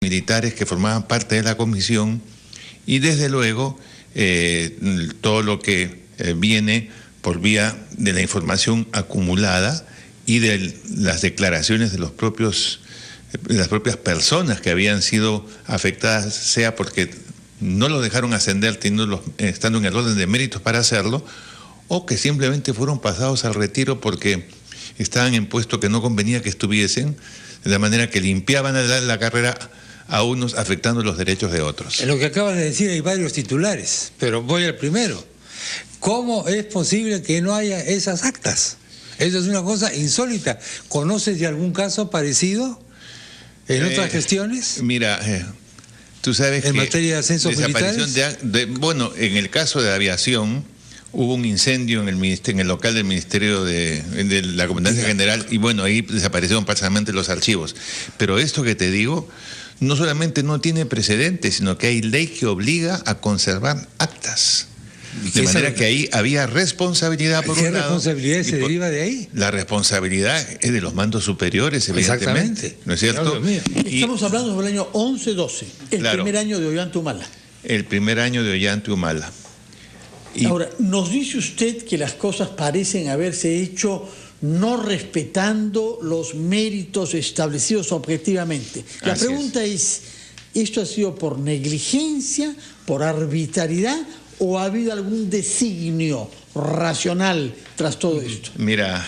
militares que formaban parte de la comisión y desde luego todo lo que viene por vía de la información acumulada y de las declaraciones de las propias personas que habían sido afectadas, sea porque no los dejaron ascender estando en el orden de méritos para hacerlo, o que simplemente fueron pasados al retiro porque estaban en puestos que no convenía que estuviesen, de la manera que limpiaban la carrera a unos afectando los derechos de otros. En lo que acabas de decir hay varios titulares, pero voy al primero. ¿Cómo es posible que no haya esas actas? Eso es una cosa insólita. ¿Conoces de algún caso parecido en otras gestiones? Mira, tú sabes que... En materia de ascensos militares. Bueno, en el caso de aviación, hubo un incendio en el local del Ministerio de la Comandancia General y bueno, ahí desaparecieron parcialmente los archivos. Pero esto que te digo, no solamente no tiene precedentes, sino que hay ley que obliga a conservar actas. De manera que ahí había responsabilidad por un lado. ¿Qué responsabilidad se deriva de ahí? La responsabilidad es de los mandos superiores, evidentemente. Exactamente. ¿No es cierto? Estamos hablando del año 11-12, el primer año de Ollanta Humala. El primer año de Ollanta Humala. Ahora, nos dice usted que las cosas parecen haberse hecho no respetando los méritos establecidos objetivamente. La pregunta es, ¿esto ha sido por negligencia, por arbitrariedad o ha habido algún designio racional tras todo esto? Mira,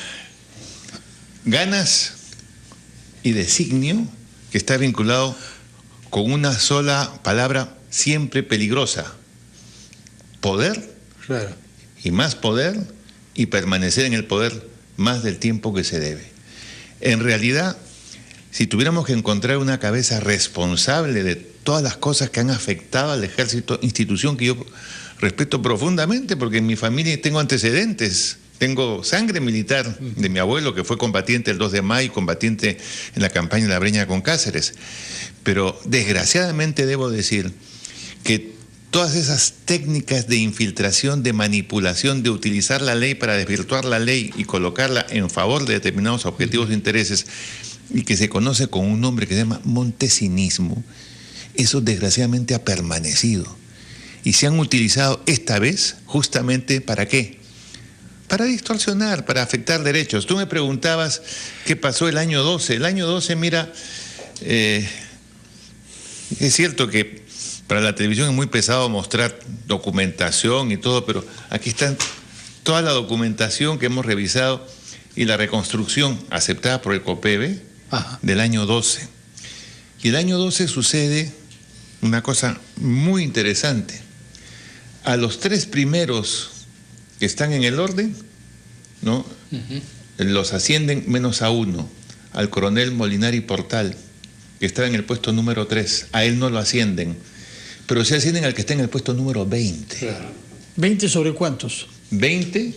ganas y designio que está vinculado con una sola palabra siempre peligrosa: poder. Claro. Y más poder, y permanecer en el poder más del tiempo que se debe. En realidad, si tuviéramos que encontrar una cabeza responsable de todas las cosas que han afectado al ejército, institución que yo respeto profundamente, porque en mi familia tengo antecedentes, tengo sangre militar de mi abuelo, que fue combatiente el 2 de mayo, combatiente en la campaña de la Breña con Cáceres. Pero desgraciadamente debo decir que todas esas técnicas de infiltración, de manipulación, de utilizar la ley para desvirtuar la ley y colocarla en favor de determinados objetivos e intereses, y que se conoce con un nombre que se llama montesinismo, eso desgraciadamente ha permanecido. Y se han utilizado esta vez justamente ¿para qué? Para distorsionar, para afectar derechos. Tú me preguntabas qué pasó el año 12. El año 12, mira, es cierto que para la televisión es muy pesado mostrar documentación y todo, pero aquí está toda la documentación que hemos revisado y la reconstrucción aceptada por el COPEBE del año 12. Y el año 12 sucede una cosa muy interesante. A los 3 primeros que están en el orden, ¿no? Los ascienden menos a 1, al coronel Molinari Portal, que estaba en el puesto número 3. A él no lo ascienden, pero se ascienden al que está en el puesto número 20. Claro. ¿20 sobre cuántos? 20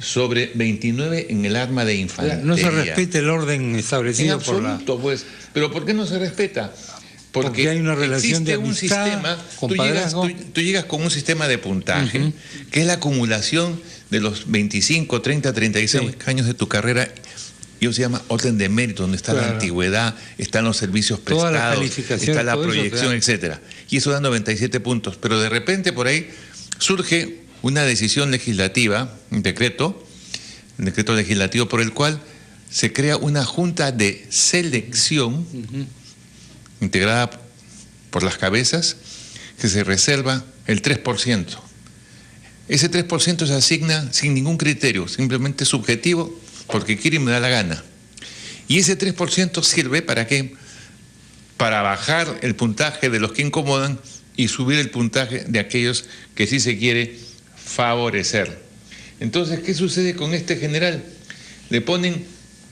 sobre 29 en el arma de infantería. No se respeta el orden establecido en absoluto, por la... pues. ¿Pero por qué no se respeta? Porque hay una relación de amistad, un sistema, compadrazgo. tú llegas con un sistema de puntaje, que es la acumulación de los 25, 30, 36 años de tu carrera. Y eso se llama orden de mérito, donde está la antigüedad, están los servicios prestados, está la proyección, etcétera. Y eso da 97 puntos. Pero de repente por ahí surge una decisión legislativa, un decreto legislativo por el cual se crea una junta de selección integrada por las cabezas, que se reserva el 3%. Ese 3% se asigna sin ningún criterio, simplemente subjetivo, porque quiere y me da la gana. Y ese 3% sirve ¿para qué? Para bajar el puntaje de los que incomodan y subir el puntaje de aquellos que sí se quiere favorecer. Entonces, ¿qué sucede con este general? Le ponen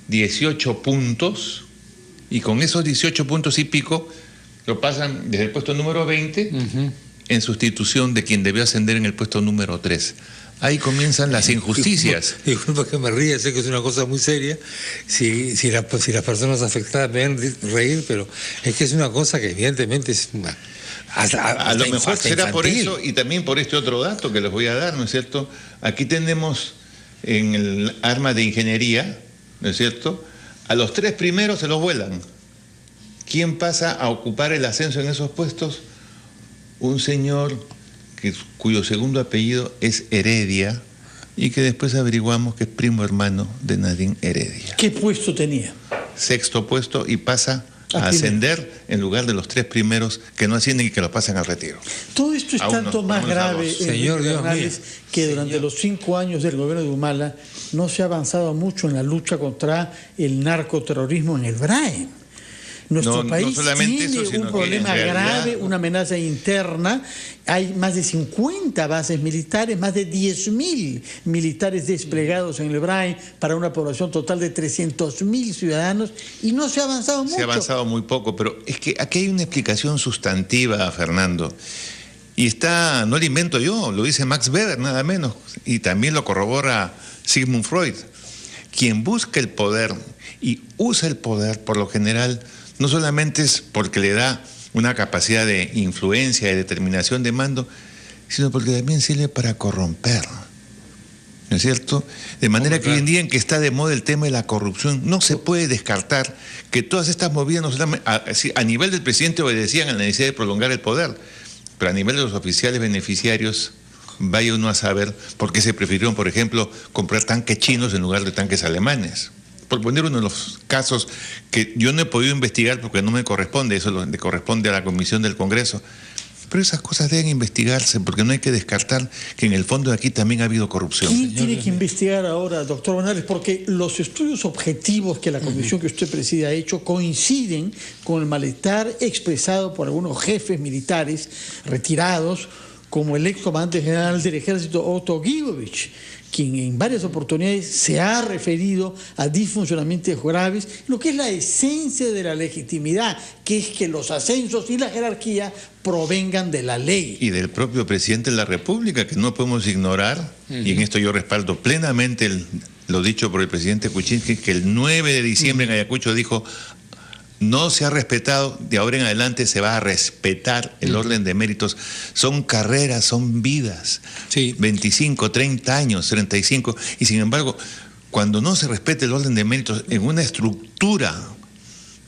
18 puntos y con esos 18 puntos y pico lo pasan desde el puesto número 20 en sustitución de quien debió ascender en el puesto número 3. Ahí comienzan las injusticias. Disculpa que me ría, sé que es una cosa muy seria. Si las personas afectadas me ven reír, pero es que es una cosa que evidentemente es una... A lo mejor será por eso y también por este otro dato que les voy a dar, ¿no es cierto? Aquí tenemos en el arma de ingeniería, ¿no es cierto? A los 3 primeros se los vuelan. ¿quién pasa a ocupar el ascenso en esos puestos? Un señor cuyo segundo apellido es Heredia y que después averiguamos que es primo hermano de Nadine Heredia. ¿Qué puesto tenía? 6º puesto y pasa a ascender en lugar de los 3 primeros que no ascienden y que lo pasan al retiro. Todo esto es tanto más grave, Señor Bernales, que durante los 5 años del gobierno de Humala no se ha avanzado mucho en la lucha contra el narcoterrorismo en el BRAE. Nuestro país tiene un problema grave, una amenaza interna. Hay más de 50 bases militares, más de 10.000 militares desplegados en el BRAE para una población total de 300.000 ciudadanos y no se ha avanzado mucho. Se ha avanzado muy poco, pero es que aquí hay una explicación sustantiva, Fernando. Y está, no lo invento yo, lo dice Max Weber, nada menos, y también lo corrobora Sigmund Freud. Quien busca el poder y usa el poder, por lo general, no solamente es porque le da una capacidad de influencia y determinación de mando, sino porque también sirve para corromper, ¿no es cierto? De manera que hoy en día en que está de moda el tema de la corrupción, no se puede descartar que todas estas movidas no solamente a nivel del presidente obedecían a la necesidad de prolongar el poder, pero a nivel de los oficiales beneficiarios, vaya uno a saber por qué se prefirieron, por ejemplo, comprar tanques chinos en lugar de tanques alemanes. Por poner uno de los casos que yo no he podido investigar porque no me corresponde, eso le corresponde a la Comisión del Congreso. Pero esas cosas deben investigarse porque no hay que descartar que en el fondo de aquí también ha habido corrupción. ¿Quién tiene que investigar ahora, doctor Bernales? Porque los estudios objetivos que la comisión que usted preside ha hecho coinciden con el malestar expresado por algunos jefes militares retirados, como el ex comandante general del ejército Otto Gibovich, quien en varias oportunidades se ha referido a disfuncionamientos graves, lo que es la esencia de la legitimidad, que es que los ascensos y la jerarquía provengan de la ley. Y del propio presidente de la República, que no podemos ignorar, y en esto yo respaldo plenamente lo dicho por el presidente Kuczynski, que el 9 de diciembre en Ayacucho dijo: no se ha respetado, de ahora en adelante se va a respetar el orden de méritos. Son carreras, son vidas, 25, 30 años, 35, y sin embargo, cuando no se respeta el orden de méritos en una estructura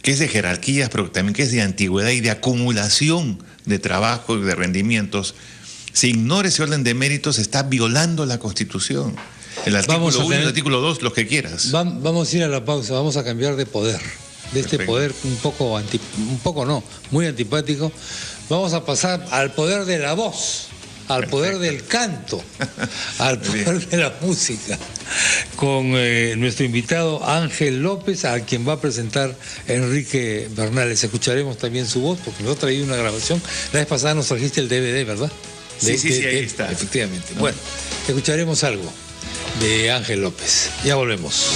que es de jerarquías, pero también que es de antigüedad y de acumulación de trabajo y de rendimientos, se ignora ese orden de méritos, se está violando la Constitución. El artículo 1 y el artículo 2, los que quieras. Vamos a ir a la pausa, vamos a cambiar de poder. De este poder muy antipático, vamos a pasar al poder de la voz, al poder del canto, al poder de la música, con nuestro invitado Ángel López, a quien va a presentar Enrique Bernales. Escucharemos también su voz, porque nos ha traído una grabación. La vez pasada nos trajiste el DVD, ¿verdad? Sí, ahí está. Efectivamente. Bueno, escucharemos algo de Ángel López. Ya volvemos.